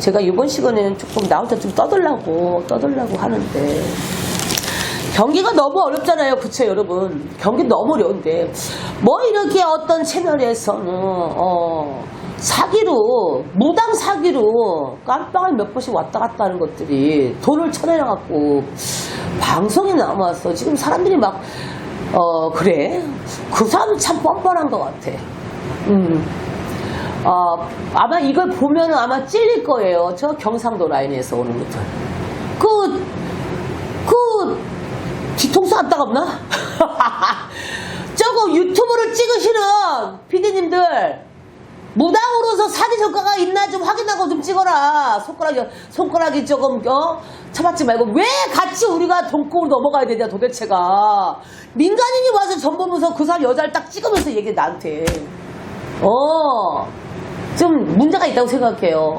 제가 이번 시간에는 조금 나 혼자 좀 떠들라고 하는데 경기가 너무 어렵잖아요. 그쵸 여러분? 경기 너무 어려운데 뭐 이렇게 어떤 채널에서는 사기로 무당 사기로 깜빵을 몇 번씩 왔다 갔다 하는 것들이 돈을 쳐내려갖고 방송에 남았어. 지금 사람들이 막 그래? 그 사람은 참 뻔뻔한 것 같아. 아마 이걸 보면 아마 찔릴 거예요. 저 경상도 라인에서 오는 것들. 뒤통수 안 따갑나? 저거 유튜브를 찍으시는 피디님들, 무당으로서 사기 전과가 있나 좀 확인하고 좀 찍어라. 손가락이 조금, 쳐맞지 말고. 왜 같이 우리가 돈고로 넘어가야 되냐, 도대체가. 민간인이 와서 전 보면서 그 사람 여자를 딱 찍으면서 얘기해, 나한테. 좀 문제가 있다고 생각해요.